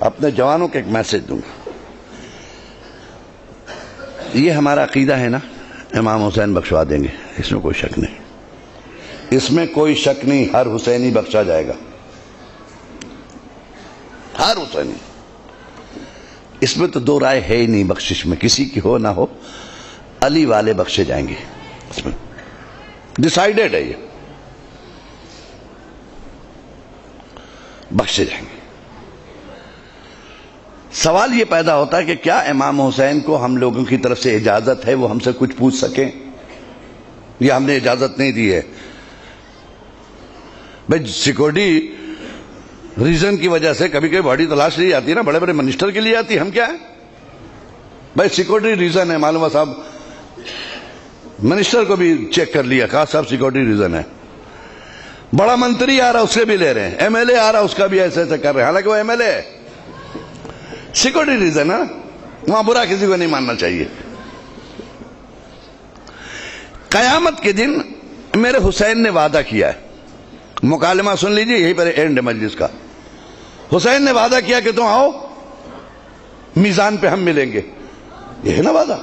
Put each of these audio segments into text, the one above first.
اپنے جوانوں کو ایک میسج دوں گا. یہ ہمارا عقیدہ ہے نا, امام حسین بخشوا دیں گے, اس میں کوئی شک نہیں, اس میں کوئی شک نہیں. ہر حسینی بخشا جائے گا, ہر حسینی. اس میں تو دو رائے ہے ہی نہیں بخشش میں, کسی کی ہو نہ ہو, علی والے بخشے جائیں گے. اس میں ڈیسائیڈڈ ہے, یہ بخشے جائیں گے. سوال یہ پیدا ہوتا ہے کہ کیا امام حسین کو ہم لوگوں کی طرف سے اجازت ہے وہ ہم سے کچھ پوچھ سکیں, یا ہم نے اجازت نہیں دی ہے؟ بھائی سیکورٹی ریزن کی وجہ سے کبھی کبھی باڈی تلاش لی جاتی ہے نا, بڑے بڑے منسٹر کے لیے آتی ہے, ہم کیا ہیں بھائی سیکورٹی ریزن ہے, معلوم ہے صاحب منسٹر کو بھی چیک کر لیا, کہا صاحب سیکورٹی ریزن ہے. بڑا منتری آ رہا اس سے بھی لے رہے ہیں, ایم ایل اے آ رہا اس کا بھی ایسے ایسے کر رہے ہیں, حالانکہ وہ ایم ایل اے ہے. سیکورٹی ریزن ہے, وہاں برا کسی کو نہیں ماننا چاہیے. قیامت کے دن میرے حسین نے وعدہ کیا ہے, مکالمہ سن لیجئے, یہی پر اینڈ مجلس کا. حسین نے وعدہ کیا کہ تم آؤ میزان پہ ہم ملیں گے, یہ ہے نا وعدہ,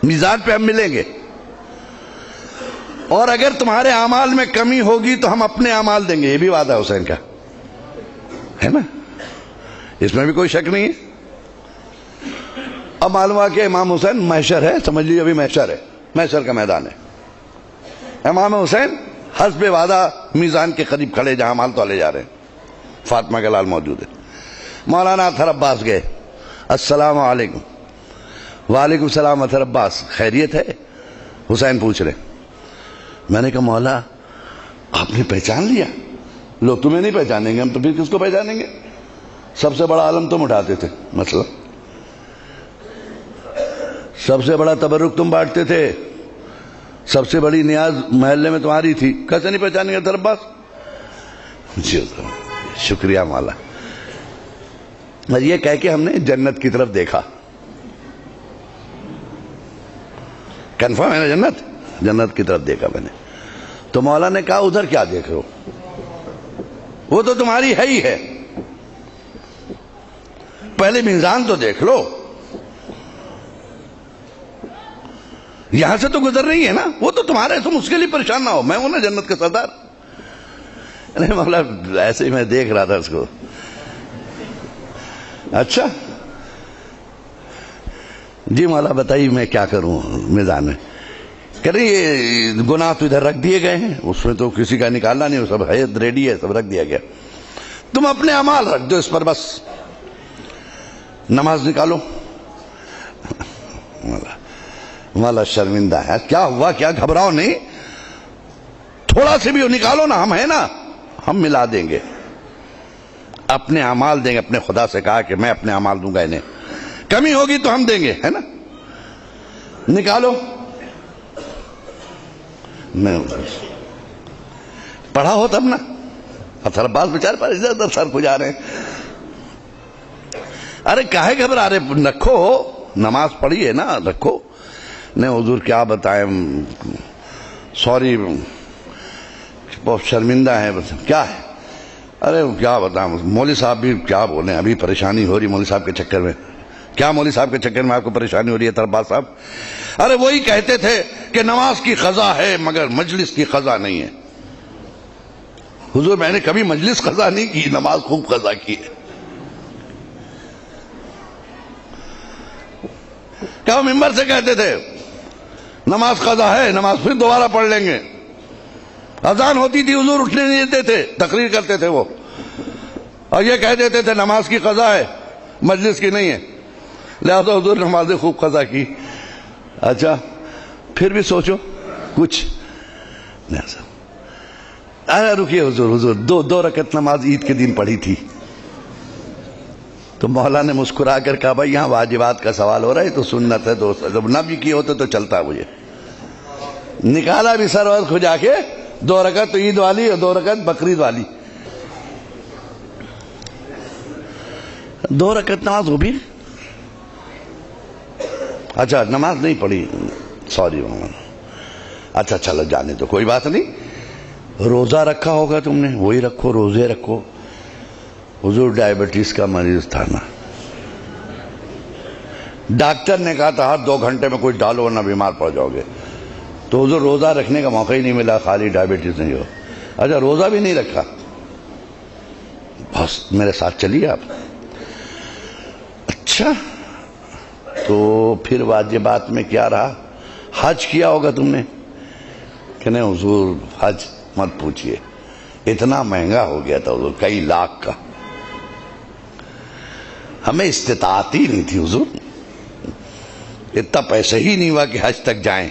میزان پہ ہم ملیں گے, اور اگر تمہارے اعمال میں کمی ہوگی تو ہم اپنے اعمال دیں گے, یہ بھی وعدہ ہے حسین کا, ہے نا, اس میں بھی کوئی شک نہیں ہے. اب معلوم ہوا کہ امام حسین محشر ہے, سمجھ لیجیے ابھی محشر ہے, محشر کا میدان ہے. امام حسین حسب وعدہ میزان کے قریب کھڑے جہاں مال تولے جا رہے ہیں, فاطمہ کا لال موجود ہے. مولانا اطہر عباس گئے, السلام علیکم. وعلیکم السلام اطہر عباس, خیریت ہے؟ حسین پوچھ رہے. میں نے کہا مولا آپ نے پہچان لیا؟ لوگ تمہیں نہیں پہچانیں گے, ہم تو پھر کس کو پہچانیں گے؟ سب سے بڑا عالم تم اٹھاتے تھے, مسئلہ سب سے بڑا تبرک تم بانٹتے تھے, سب سے بڑی نیاز محلے میں تمہاری تھی, کیسے نہیں پہچانیں گے اطہر عباس؟ شکریہ مولا. اور یہ کہہ کے ہم نے جنت کی طرف دیکھا, کنفرم ہے نا جنت, جنت کی طرف دیکھا میں نے. تو مولا نے کہا ادھر کیا دیکھ رہے ہو, وہ تو تمہاری ہے ہی ہے, پہلے میزان تو دیکھ لو, یہاں سے تو گزر رہی ہے نا, وہ تو تمہارے, تم اس کے لیے پریشان نہ ہو, میں ہوں نا جنت کا سردار. نہیں مولا ایسے ہی میں دیکھ رہا تھا اس کو. اچھا جی مولا بتائیے میں کیا کروں میدان میں؟ کہہ رہے یہ گناہ تو ادھر رکھ دیے گئے ہیں, اس میں تو کسی کا نکالنا نہیں, وہ سب ہے ریڈی ہے, سب رکھ دیا گیا, تم اپنے اعمال رکھ دو اس پر بس. نماز نکالو. مولا شرمندہ ہے, کیا ہوا, کیا گھبراؤ نہیں, تھوڑا سے بھی نکالو نا, ہم ہیں نا, ہم ملا دیں گے, اپنے اعمال دیں گے. اپنے خدا سے کہا کہ میں اپنے اعمال دوں گا انہیں, کمی ہوگی تو ہم دیں گے, ہے نا, نکالو. میں پڑھا ہو تب نا, اطہر عباس بیچارے پر ادھر ادھر سر کو جا رہے ہیں. ارے کاہے گھبرا رہے, رکھو, نماز پڑھی ہے نا, رکھو. نہیں حضور کیا بتائیں, سوری بہت شرمندہ ہے, بس کیا ہے, ارے کیا بتائیں, مولوی صاحب بھی کیا بولیں, ابھی پریشانی ہو رہی مولوی صاحب کے چکر میں. کیا مولوی صاحب کے چکر میں آپ کو پریشانی ہو رہی ہے اطہر عباس صاحب؟ ارے وہی کہتے تھے کہ نماز کی قضا ہے مگر مجلس کی قضا نہیں ہے. حضور میں نے کبھی مجلس قضا نہیں کی, نماز خوب قضا کی ہے. کیا وہ ممبر سے کہتے تھے نماز قضا ہے, نماز پھر دوبارہ پڑھ لیں گے. اذان ہوتی تھی حضور اٹھنے نہیں دیتے تھے, تقریر کرتے تھے وہ, اور یہ کہہ دیتے تھے نماز کی قضا ہے مجلس کی نہیں ہے, لہذا حضور نماز خوب قضا کی. اچھا پھر بھی سوچو کچھ نہیں. رکیے حضور, حضور دو رکعت نماز عید کے دن پڑھی تھی. تو مولا نے مسکرا کر کہا بھائی یہاں واجبات کا سوال ہو رہا ہے, تو سنت ہے, دوست جب نہ بھی کیے ہوتے تو چلتا. مجھے نکالا بھی سر اور کھجا کے, 2 رکعت تو عید والی اور 2 رکعت بقرعید والی. 2 رکعت نماز وہ بھی, اچھا نماز نہیں پڑھی, سوری. اچھا چلو جانے تو کوئی بات نہیں. روزہ رکھا ہوگا تم نے, وہی رکھو, روزے رکھو. حضور ڈائبٹیز کا مریض تھا نا، ڈاکٹر نے کہا تھا ہر 2 گھنٹے میں کچھ ڈالو ورنہ بیمار پڑ جاؤ گے، تو حضور روزہ رکھنے کا موقع ہی نہیں ملا، خالی ڈائبٹیز نہیں ہو۔ اچھا روزہ بھی نہیں رکھا، بس میرے ساتھ چلیے آپ۔ اچھا تو پھر واجبات میں کیا رہا؟ حج کیا ہوگا تم نے کہ نہیں؟ حضور حج مت پوچھئے، اتنا مہنگا ہو گیا تھا حضور، کئی لاکھ کا، ہمیں استطاعت ہی نہیں تھی حضور، اتنا پیسے ہی نہیں ہوا کہ حج تک جائیں۔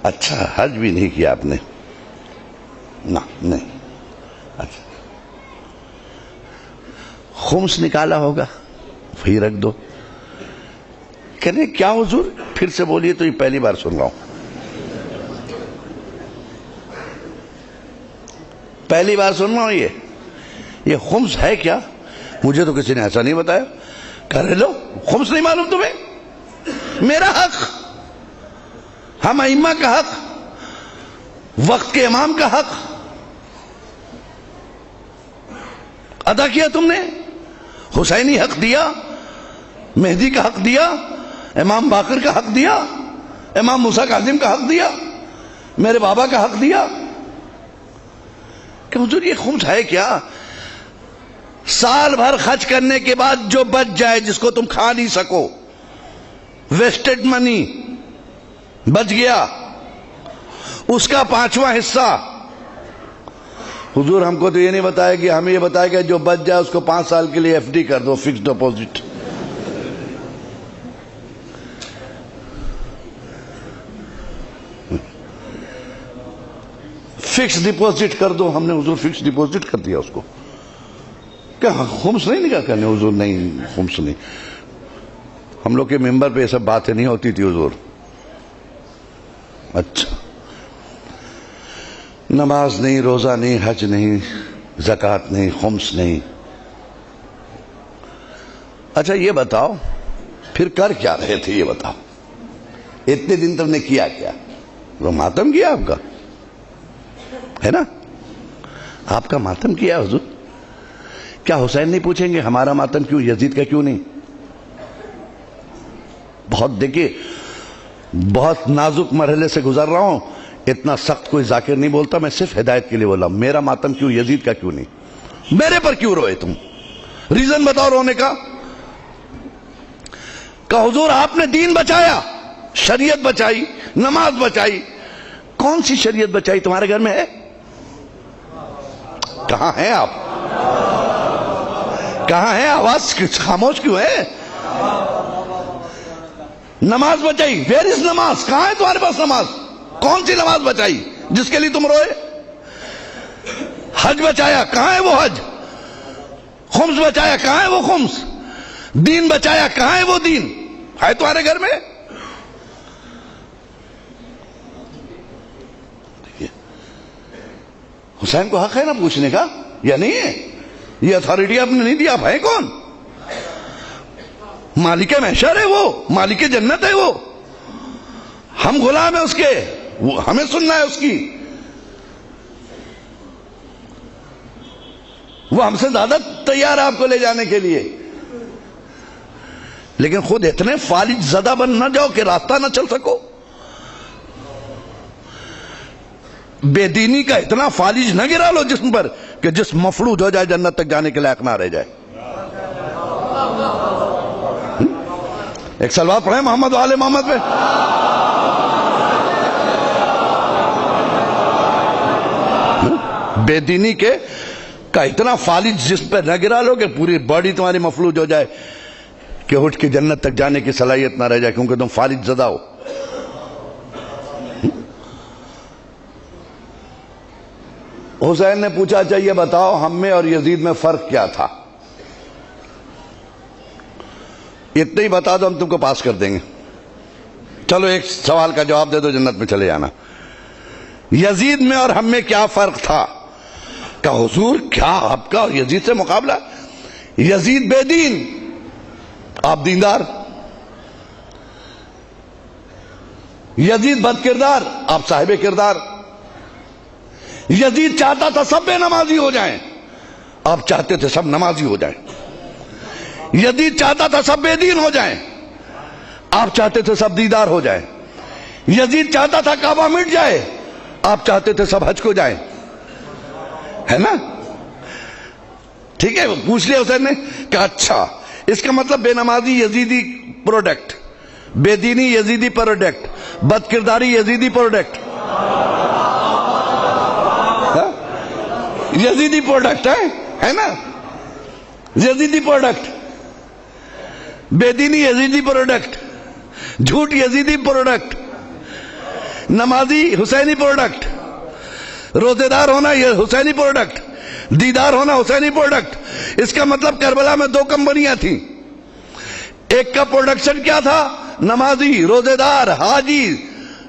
اچھا حج بھی نہیں کیا آپ نے؟ نہ نہیں۔ اچھا خمس نکالا ہوگا، وہی رکھ دو۔ کہنے کیا حضور؟ پھر سے بولیے، تو یہ پہلی بار سن رہا ہوں، پہلی بار سن رہا ہوں یہ خمس ہے کیا؟ مجھے تو کسی نے ایسا نہیں بتایا۔ کہہ رہے لو خمس نہیں معلوم تمہیں؟ میرا حق، ہم ائمہ کا حق، وقت کے امام کا حق ادا کیا تم نے، حسینی حق دیا، مہدی کا حق دیا، امام باقر کا حق دیا، امام موسیٰ کاظم کا حق دیا، میرے بابا کا حق دیا۔ کہ حضور یہ خمس ہے کیا؟ سال بھر خرچ کرنے کے بعد جو بچ جائے، جس کو تم کھا نہیں سکو، ویسٹڈ منی بچ گیا، اس کا 5واں حصہ۔ حضور ہم کو تو یہ نہیں بتایا کہ ہمیں یہ بتایا کہ جو بچ جائے اس کو 5 سال کے لیے FD کر دو، فکس ڈپوزٹ۔ فکس ڈپوزٹ کر دو، ہم نے حضور فکس ڈپوزٹ کر دیا اس کو۔ کیا خمس نہیں نکاح کرنے؟ حضور نہیں، خمس نہیں، ہم لوگ کے ممبر پہ یہ سب باتیں نہیں ہوتی تھی حضور۔ اچھا نماز نہیں، روزہ نہیں، حج نہیں، زکوٰۃ نہیں، خمس نہیں۔ اچھا یہ بتاؤ پھر کر کیا رہے تھے؟ یہ بتاؤ اتنے دن تم نے کیا کیا؟ وہ ماتم کیا آپ کا ہے نا، آپ کا ماتم کیا حضور۔ کیا حسین نہیں پوچھیں گے ہمارا ماتم کیوں، یزید کا کیوں نہیں؟ بہت دیکھیے، بہت نازک مرحلے سے گزر رہا ہوں، اتنا سخت کوئی ذاکر نہیں بولتا، میں صرف ہدایت کے لیے بولا۔ میرا ماتم کیوں، یزید کا کیوں نہیں؟ میرے پر کیوں روئے تم؟ ریزن بتاؤ رونے کا۔ کہ حضور آپ نے دین بچایا، شریعت بچائی، نماز بچائی۔ کون سی شریعت بچائی تمہارے گھر میں ہے؟ کہاں ہیں آپ؟ کہاں ہیں؟ آواز خاموش کیوں ہے؟ نماز بچائی، ویئر از نماز؟ کہاں ہے تمہارے پاس نماز؟ کون سی نماز بچائی جس کے لیے تم روئے؟ حج بچایا، کہاں ہے وہ حج؟ خمس بچایا، کہاں ہے وہ خمس؟ دین بچایا، کہاں ہے وہ دین؟ ہے تمہارے گھر میں؟ حسین کو حق ہے نا پوچھنے کا، یا نہیں ہے؟ یہ اتھارٹی آپ نے نہیں دی، آپ ہیں کون؟ مالک محشر ہے وہ، مالک جنت ہے وہ، ہم غلام ہیں اس کے، وہ ہمیں سننا ہے اس کی۔ وہ ہم سے زیادہ تیار ہے آپ کو لے جانے کے لیے، لیکن خود اتنے فالج زدہ بن نہ جاؤ کہ راستہ نہ چل سکو۔ بے دینی کا اتنا فالج نہ گرا لو جسم پر کہ جسم مفلوج ہو جائے، جنت تک جانے کے لائق نہ رہ جائے۔ ایک سلوات پڑھیں محمد و آل محمد پہ۔ بے دینی کے کا اتنا فالج جسم پہ نہ گرا لو کہ پوری باڈی تمہاری مفلوج ہو جائے کہ اٹھ کے جنت تک جانے کی صلاحیت نہ رہ جائے، کیونکہ تم فالج زدہ ہو۔ حسین نے پوچھا چاہیے بتاؤ ہم میں اور یزید میں فرق کیا تھا؟ اتنے ہی بتا دو ہم تم کو پاس کر دیں گے۔ چلو ایک سوال کا جواب دے دو، جنت میں چلے جانا۔ یزید میں اور ہم میں کیا فرق تھا؟ کہ حضور کیا آپ کا اور یزید سے مقابلہ؟ یزید بے دین، آپ دیندار۔ یزید بد کردار، آپ صاحب کردار۔ یزید چاہتا تھا سب بے نمازی ہو جائیں، آپ چاہتے تھے سب نمازی ہو جائیں. یزید چاہتا تھا سب بے دین ہو جائیں، آپ چاہتے تھے سب دیدار ہو جائیں. یزید چاہتا تھا کعبہ مٹ جائے، آپ چاہتے تھے سب حج کو جائیں. ہے نا؟ ٹھیک ہے. پوچھ لیا حسین نے کہ اچھا اس کا مطلب بے نمازی یزیدی پروڈکٹ، بے دینی یزیدی پروڈکٹ، بد کرداری یزیدی پروڈکٹ، یزیدی پروڈکٹ ہے نا؟ یزیدی پروڈکٹ، بے دینی یزیدی پروڈکٹ، جھوٹ یزیدی پروڈکٹ، نمازی حسینی پروڈکٹ، روزے دار ہونا یہ حسینی پروڈکٹ، دیدار ہونا حسینی پروڈکٹ. اس کا مطلب کربلا میں 2 کمپنیاں تھیں. ایک کا پروڈکشن کیا تھا؟ نمازی، روزے دار، حاجی،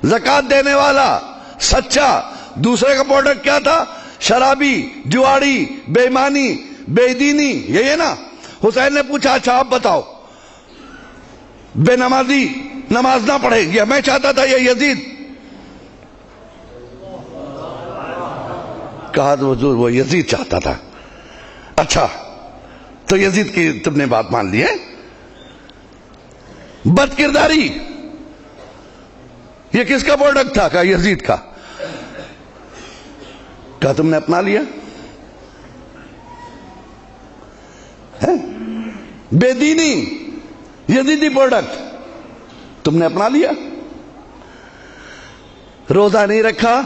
زکات دینے والا، سچا. دوسرے کا پروڈکٹ کیا تھا؟ شرابی، جواڑی، بے ایمانی، بے دینی. یہی ہے نا؟ حسین نے پوچھا اچھا آپ بتاؤ، بے نمازی نماز نہ پڑھے یہ میں چاہتا تھا یا یزید؟ کہا تو حضور وہ یزید چاہتا تھا. اچھا تو یزید کی تم نے بات مان لی ہے. بد کرداری یہ کس کا پروڈکٹ تھا؟ کہا یزید کا. کہا تم نے اپنا لیا. بے دینی یزیدی پروڈکٹ تم نے اپنا لیا. روزہ نہیں رکھا،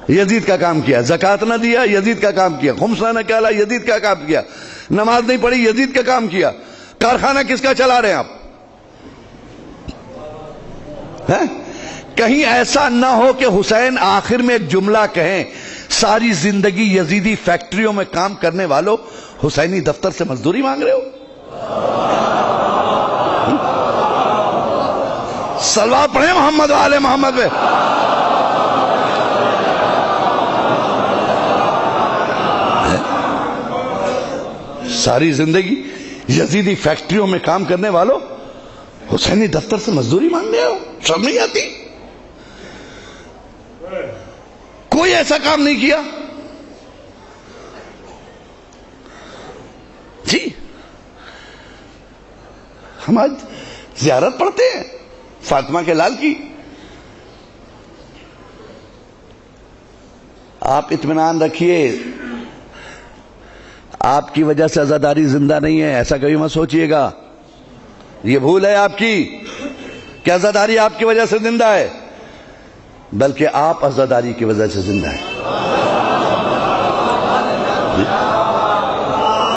یزید کا کام کیا. زکات نہ دیا، یزید کا کام کیا. خمس نہ نکالا، یزید کا کام کیا. نماز نہیں پڑھی، یزید کا کام کیا. کارخانہ کس کا چلا رہے ہیں آپ؟ کہیں ایسا نہ ہو کہ حسین آخر میں ایک جملہ کہیں، ساری زندگی یزیدی فیکٹریوں میں کام کرنے والوں حسینی دفتر سے مزدوری مانگ رہے ہو. صلوات پڑھیں محمد والے محمد پہ. ساری زندگی یزیدی فیکٹریوں میں کام کرنے والوں حسینی دفتر سے مزدوری مانگ رہے ہو. شرم نہیں آتی؟ کوئی ایسا کام نہیں کیا جی. ہم آج زیارت پڑھتے ہیں فاطمہ کے لال کی. آپ اطمینان رکھیے، آپ کی وجہ سے عزاداری زندہ نہیں ہے، ایسا کبھی مت سوچئے گا. یہ بھول ہے آپ کی کہ عزاداری آپ کی وجہ سے زندہ ہے، بلکہ آپ عزاداری کی وجہ سے زندہ ہیں.